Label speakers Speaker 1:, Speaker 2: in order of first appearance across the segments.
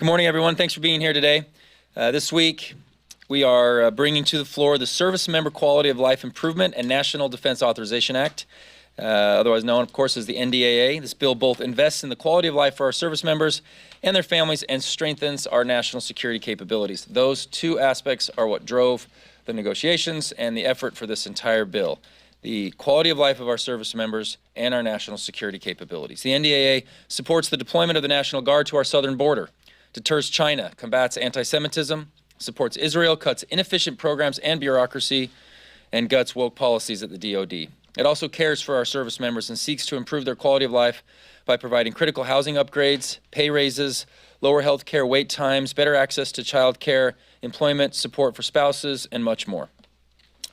Speaker 1: Good morning, everyone. Thanks for being here today. This week, we are bringing to the floor the Service Member Quality of Life Improvement and National Defense Authorization Act, otherwise known, of course, as the NDAA. This bill both invests in the quality of life for our service members and their families and strengthens our national security capabilities. Those two aspects are what drove the negotiations and the effort for this entire bill: the quality of life of our service members and our national security capabilities. The NDAA supports the deployment of the National Guard to our southern border, deters China, combats anti-Semitism, supports Israel, cuts inefficient programs and bureaucracy, and guts woke policies at the DoD. It also cares for our service members and seeks to improve their quality of life by providing critical housing upgrades, pay raises, lower health care wait times, better access to child care, employment support for spouses, and much more.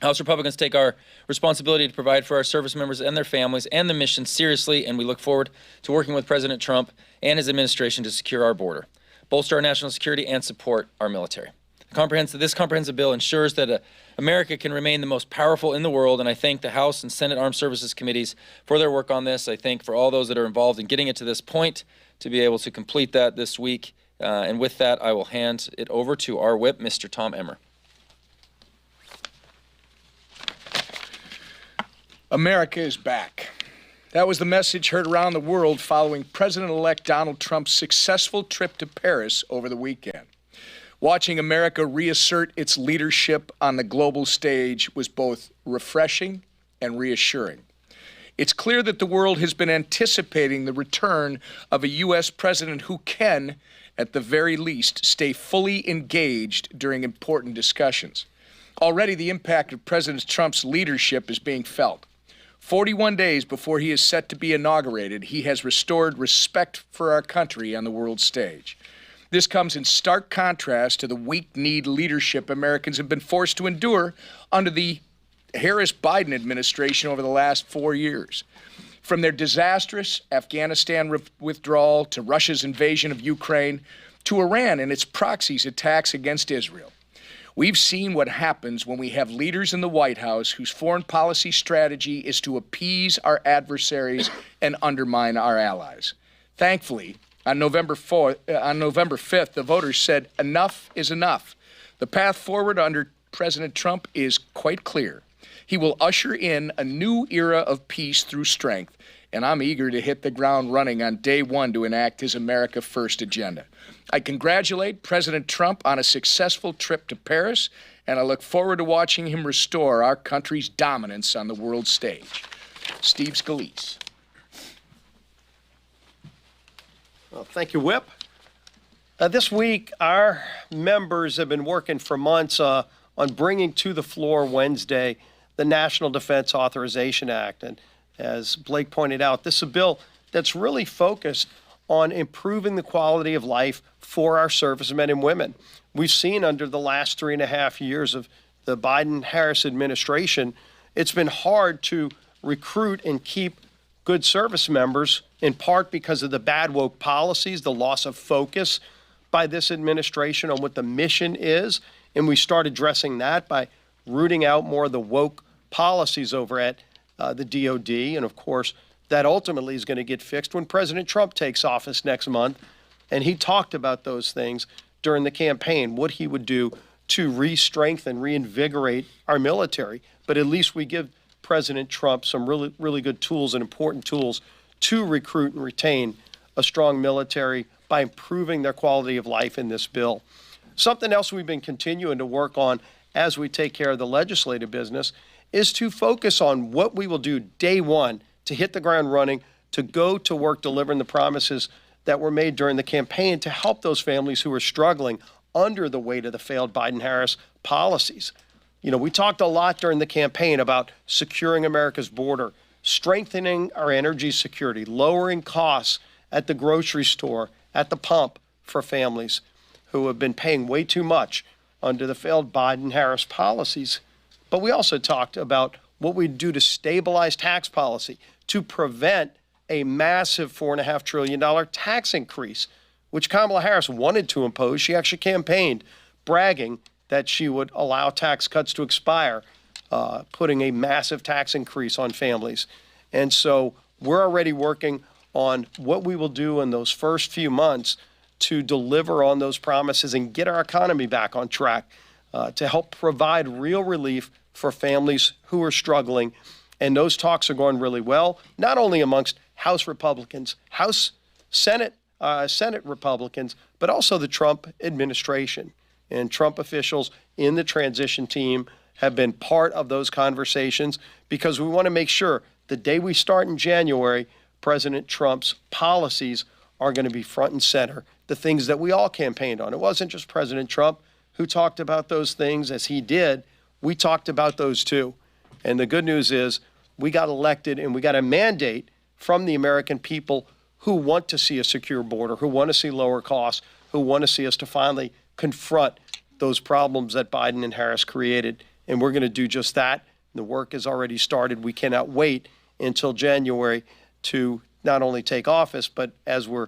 Speaker 1: House Republicans take our responsibility to provide for our service members and their families and the mission seriously, and we look forward to working with President Trump and his administration to secure our border, bolster our national security, and support our military. This comprehensive bill ensures that America can remain the most powerful in the world, and I thank the House and Senate Armed Services Committees for their work on this. I thank for all those that are involved in getting it to this point to be able to complete that this week. And with that, I will hand it over to our whip, Mr. Tom Emmer.
Speaker 2: America is back. That was the message heard around the world following President-elect Donald Trump's successful trip to Paris over the weekend. Watching America reassert its leadership on the global stage was both refreshing and reassuring. It's clear that the world has been anticipating the return of a U.S. president who can, at the very least, stay fully engaged during important discussions. Already, the impact of President Trump's leadership is being felt. 41 days before he is set to be inaugurated, he has restored respect for our country on the world stage. This comes in stark contrast to the weak-kneed leadership Americans have been forced to endure under the Harris-Biden administration over the last 4 years. From their disastrous Afghanistan withdrawal to Russia's invasion of Ukraine to Iran and its proxies' attacks against Israel. We've seen what happens when we have leaders in the White House whose foreign policy strategy is to appease our adversaries and undermine our allies. Thankfully, on November 5th, the voters said enough is enough. The path forward under President Trump is quite clear. He will usher in a new era of peace through strength, and I'm eager to hit the ground running on day one to enact his America First agenda. I congratulate President Trump on a successful trip to Paris, and I look forward to watching him restore our country's dominance on the world stage. Steve Scalise.
Speaker 3: Well, thank you, Whip. This week, our members have been working for months on bringing to the floor Wednesday the National Defense Authorization Act. And as Blake pointed out, this is a bill that's really focused on improving the quality of life for our servicemen and women. We've seen under the last 3.5 years of the Biden-Harris administration, it's been hard to recruit and keep good service members, in part because of the bad woke policies, the loss of focus by this administration on what the mission is. And we start addressing that by rooting out more of the woke policies over at the DoD. And of course, that ultimately is going to get fixed when President Trump takes office next month. And he talked about those things during the campaign, what he would do to re-strengthen, reinvigorate our military. But at least we give President Trump some really good tools and important tools to recruit and retain a strong military by improving their quality of life in this bill. Something else we've been continuing to work on as we take care of the legislative business is to focus on what we will do day one to hit the ground running, to go to work delivering the promises that were made during the campaign to help those families who are struggling under the weight of the failed Biden-Harris policies. You know, we talked a lot during the campaign about securing America's border, strengthening our energy security, lowering costs at the grocery store, at the pump for families who have been paying way too much under the failed Biden-Harris policies. But we also talked about what we do to stabilize tax policy, to prevent a massive $4.5 trillion tax increase, which Kamala Harris wanted to impose. She actually campaigned, bragging that she would allow tax cuts to expire, putting a massive tax increase on families. And so we're already working on what we will do in those first few months to deliver on those promises and get our economy back on track, to help provide real relief for families who are struggling. And those talks are going really well, not only amongst House Republicans, Senate Republicans, but also the Trump administration. And Trump officials in the transition team have been part of those conversations, because we want to make sure the day we start in January, President Trump's policies are going to be front and center, the things that we all campaigned on. It wasn't just President Trump who talked about those things as he did. We talked about those too. And the good news is we got elected and we got a mandate from the American people who want to see a secure border, who want to see lower costs, who want to see us to finally confront those problems that Biden and Harris created. And we're going to do just that. The work has already started. We cannot wait until January to not only take office, but as we're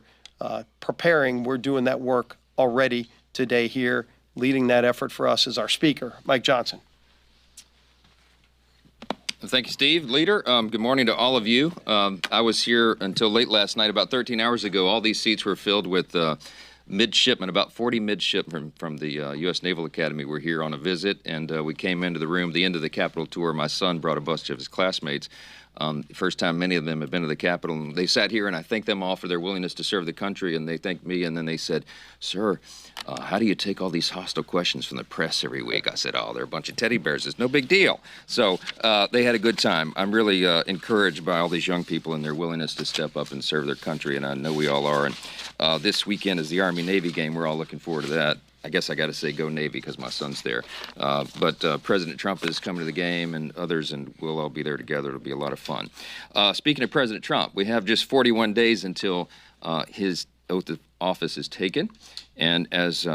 Speaker 3: preparing, we're doing that work already today here. Leading that effort for us is our Speaker, Mike Johnson.
Speaker 4: Thank you, Steve. Leader, good morning to all of you. I was here until late last night. About 13 hours ago, all these seats were filled with midshipmen. About 40 midshipmen from the U.S. Naval Academy were here on a visit, and we came into the room, the end of the Capitol tour. My son brought a bunch of his classmates. First time many of them have been to the Capitol. And they sat here, and I thanked them all for their willingness to serve the country, and they thanked me, and then they said, "Sir, how do you take all these hostile questions from the press every week?" I said, "Oh, they're a bunch of teddy bears. It's no big deal." So they had a good time. I'm really encouraged by all these young people and their willingness to step up and serve their country, and I know we all are. And this weekend is the Army-Navy game. We're all looking forward to that. I guess I got to say go Navy because my son's there. But President Trump is coming to the game, and others, and we'll all be there together. It'll be a lot of fun. Speaking of President Trump, we have just 41 days until his oath of office is taken. And as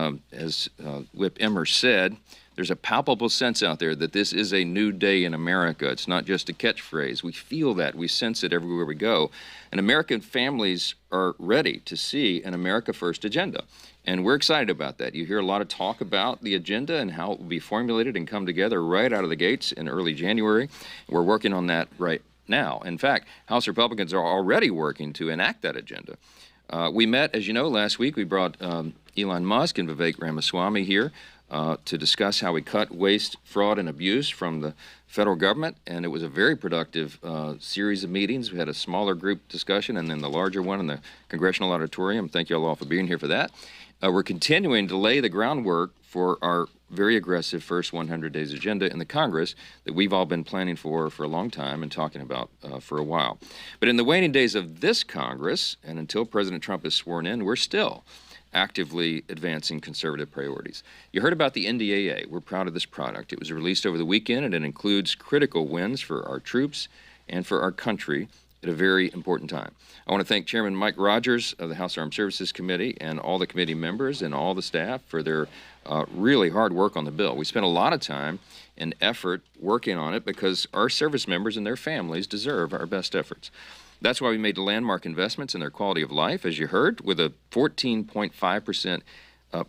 Speaker 4: Whip Emmer said, there's a palpable sense out there that this is a new day in America. It's not just a catchphrase. We feel that. We sense it everywhere we go. And American families are ready to see an America First agenda. And we're excited about that. You hear a lot of talk about the agenda and how it will be formulated and come together right out of the gates in early January. We're working on that right now. In fact, House Republicans are already working to enact that agenda. We met, as you know, last week. We brought Elon Musk and Vivek Ramaswamy here to discuss how we cut waste, fraud, and abuse from the federal government, and it was a very productive series of meetings. We had a smaller group discussion and then the larger one in the Congressional Auditorium. Thank you all for being here for that. We're continuing to lay the groundwork for our very aggressive first 100 days agenda in the Congress that we've all been planning for a long time and talking about for a while. But in the waning days of this Congress, and until President Trump is sworn in, we're still actively advancing conservative priorities. You heard about the NDAA. We're proud of this product. It was released over the weekend, and it includes critical wins for our troops and for our country at a very important time. I want to thank Chairman Mike Rogers of the House Armed Services Committee and all the committee members and all the staff for their really hard work on the bill. We spent a lot of time and effort working on it because our service members and their families deserve our best efforts. That's why we made landmark investments in their quality of life, as you heard, with a 14.5%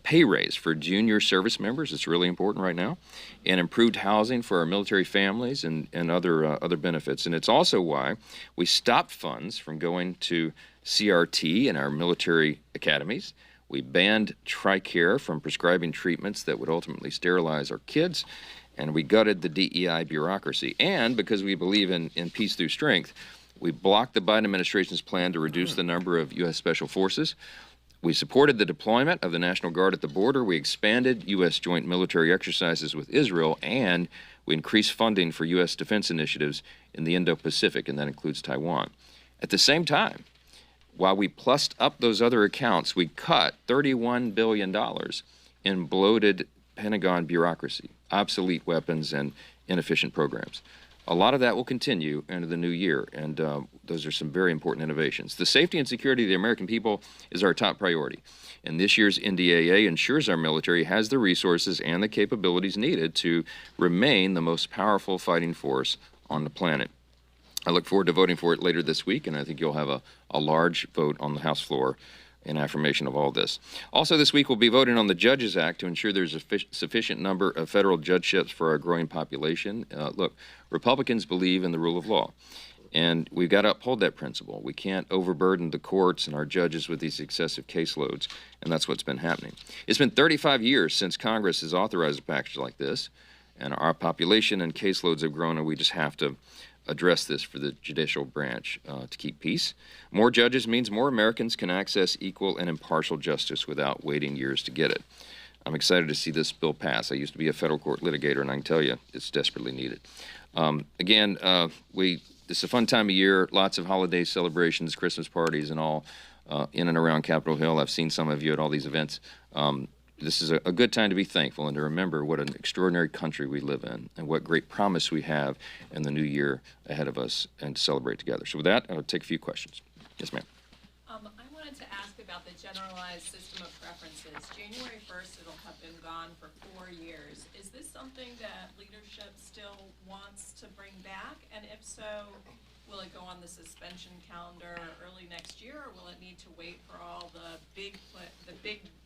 Speaker 4: pay raise for junior service members. It's really important right now, and improved housing for our military families and other benefits. And it's also why we stopped funds from going to CRT in our military academies. We banned TRICARE from prescribing treatments that would ultimately sterilize our kids, and we gutted the DEI bureaucracy. And because we believe in peace through strength, we blocked the Biden administration's plan to reduce the number of U.S. Special Forces. We supported the deployment of the National Guard at the border. We expanded U.S. joint military exercises with Israel, and we increased funding for U.S. defense initiatives in the Indo-Pacific, and that includes Taiwan. At the same time, while we plussed up those other accounts, we cut $31 billion in bloated Pentagon bureaucracy, obsolete weapons, and inefficient programs. A lot of that will continue into the new year, and those are some very important innovations. The safety and security of the American people is our top priority, and this year's NDAA ensures our military has the resources and the capabilities needed to remain the most powerful fighting force on the planet. I look forward to voting for it later this week, and I think you'll have a large vote on the House floor in affirmation of all this. Also this week, we'll be voting on the Judges Act to ensure there's a sufficient number of federal judgeships for our growing population. Look, Republicans believe in the rule of law, And we've got to uphold that principle. We can't overburden the courts and our judges with these excessive caseloads, and that's what's been happening. It's been 35 years since Congress has authorized a package like this, and our population and caseloads have grown, and we just have to address this for the judicial branch to keep peace. More judges means more Americans can access equal and impartial justice without waiting years to get it. I'm excited to see this bill pass. I used to be a federal court litigator, and I can tell you it's desperately needed. It's a fun time of year, lots of holiday celebrations, Christmas parties and all in and around Capitol Hill. I've seen some of you at all these events. This is a good time to be thankful and to remember what an extraordinary country we live in and what great promise we have in the new year ahead of us and to celebrate together. So with that, I'll take a few questions. Yes, ma'am.
Speaker 5: I wanted to ask about the generalized system of preferences. January 1st, it'll have been gone for 4 years. Is this something that leadership still wants to bring back? And if so, will it go on the suspension calendar early next year, or will it need to wait for all the big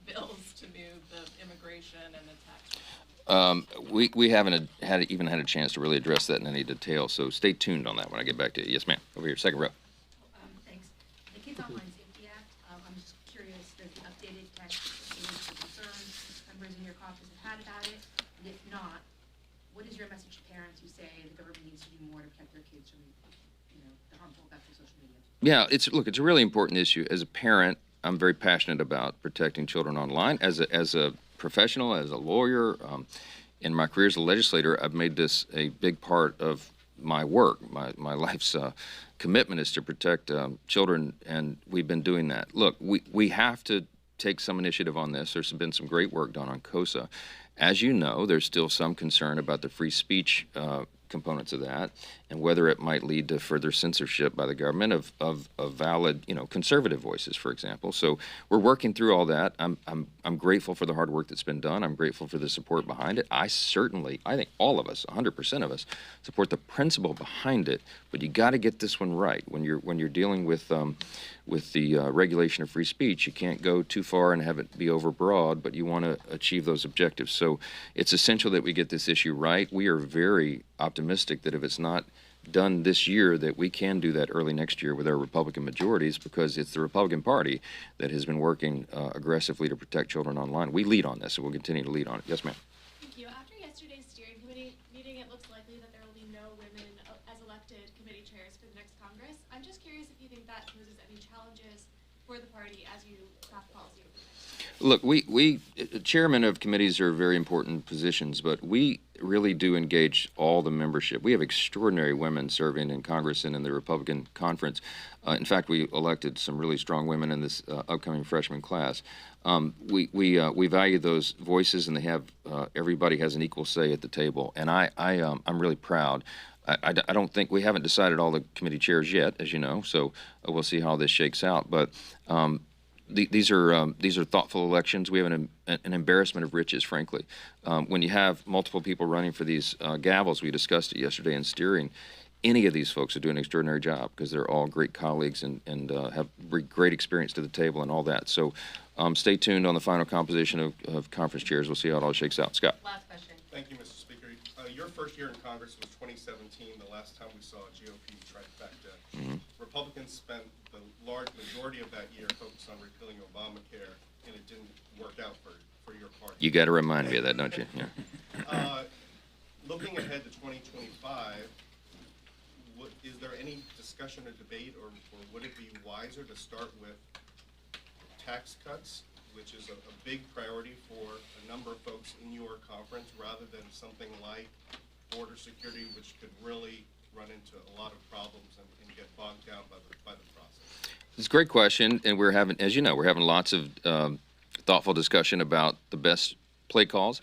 Speaker 5: bills to move the immigration and the tax reform?
Speaker 4: We haven't even had a chance to really address that in any detail, so stay tuned on that when I get back to you. Yes, ma'am. Over here, second row.
Speaker 6: Thanks. The Kids Online Safety Act, I'm just curious, does the updated text relate to concerns members in your caucus have had about it? And if not, what is your message to parents who say the government needs to do more to protect their kids from, the harmful effects of social media?
Speaker 4: Yeah, it's a really important issue. As a parent, I'm very passionate about protecting children online. As a professional, as a lawyer, in my career as a legislator, I've made this a big part of my work. My life's commitment is to protect children, and we've been doing that. Look, we have to take some initiative on this. There's been some great work done on COSA. As you know, there's still some concern about the free speech components of that and whether it might lead to further censorship by the government of valid, conservative voices, for example. So we're working through all that. I'm grateful for the hard work that's been done. I'm grateful for the support behind it. I think all of us, 100% of us, support the principle behind it. But you got to get this one right. When you're dealing with the regulation of free speech, you can't go too far and have it be overbroad, but you want to achieve those objectives. So it's essential that we get this issue right. We are very optimistic that if it's not done this year, that we can do that early next year with our Republican majorities, because it's the Republican Party that has been working aggressively to protect children online. We lead on this, and we'll continue to lead on it. Yes, ma'am.
Speaker 7: Thank you. After yesterday's steering committee meeting, it looks likely that there will be no women as elected committee chairs for the next Congress. I'm just curious if you think that poses any challenges for the party as you craft policy over the next year.
Speaker 4: Look, we chairmen of committees are very important positions, but we really do engage all the membership. We have extraordinary women serving in Congress and in the Republican conference. In fact, we elected some really strong women in this upcoming freshman class. We value those voices, and they have everybody has an equal say at the table. And I'm really proud. I don't think we haven't decided all the committee chairs yet, as you know. So we'll see how this shakes out. But these are thoughtful elections. We have an embarrassment of riches, frankly. When you have multiple people running for these gavels, we discussed it yesterday in steering. Any of these folks are doing an extraordinary job because they're all great colleagues and have great experience to the table and all that. So stay tuned on the final composition of conference chairs. We'll see how it all shakes out. Scott.
Speaker 6: Last question.
Speaker 8: Thank you, Mr. Speaker. Your first year in Congress was 2017, the last time we saw a GOP trifecta. Republicans spent the large majority of that year focused on repealing Obamacare, and it didn't work out for your party.
Speaker 4: You got to remind me of that, don't you? Yeah.
Speaker 8: Looking ahead to 2025, is there any discussion or debate, or would it be wiser to start with tax cuts, which is a big priority for a number of folks in your conference, rather than something like border security, which could really run into a lot of problems and get bogged down by the process?
Speaker 4: It's a great question, and we're having, as you know, lots of thoughtful discussion about the best play calls.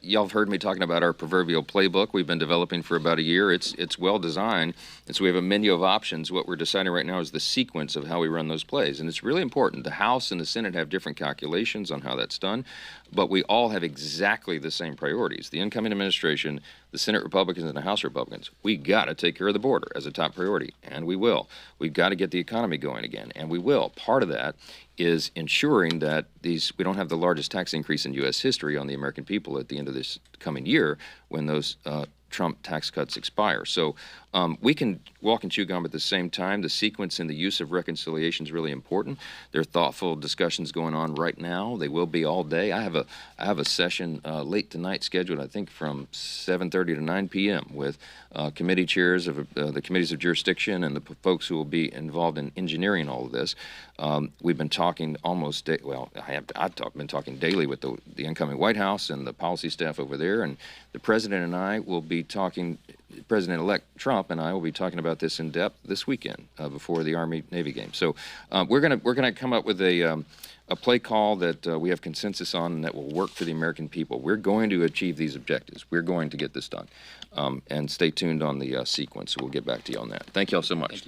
Speaker 4: Y'all have heard me talking about our proverbial playbook we've been developing for about a year. It's well designed, and so we have a menu of options. What we're deciding right now is the sequence of how we run those plays, and it's really important. The House and the Senate have different calculations on how that's done, but we all have exactly the same priorities. The incoming administration, the Senate Republicans and the House Republicans, we got to take care of the border as a top priority, and we will. We've got to get the economy going again, and we will. Part of that is ensuring that we don't have the largest tax increase in U.S. history on the American people at the end of this coming year when those Trump tax cuts expire. So we can walk and chew gum at the same time. The sequence and the use of reconciliation is really important. There are thoughtful discussions going on right now. They will be all day. I have a session late tonight scheduled, I think, from 7:30 to 9 p.m. with committee chairs of the committees of jurisdiction and the folks who will be involved in engineering all of this. We've been talking almost been talking daily with the incoming White House and the policy staff over there, and the president and I will be talking. President-elect Trump and I will be talking about this in depth this weekend before the Army-Navy game. So we're gonna come up with a play call that we have consensus on and that will work for the American people. We're going to achieve these objectives. We're going to get this done. And stay tuned on the sequence. We'll get back to you on that. Thank you all so much.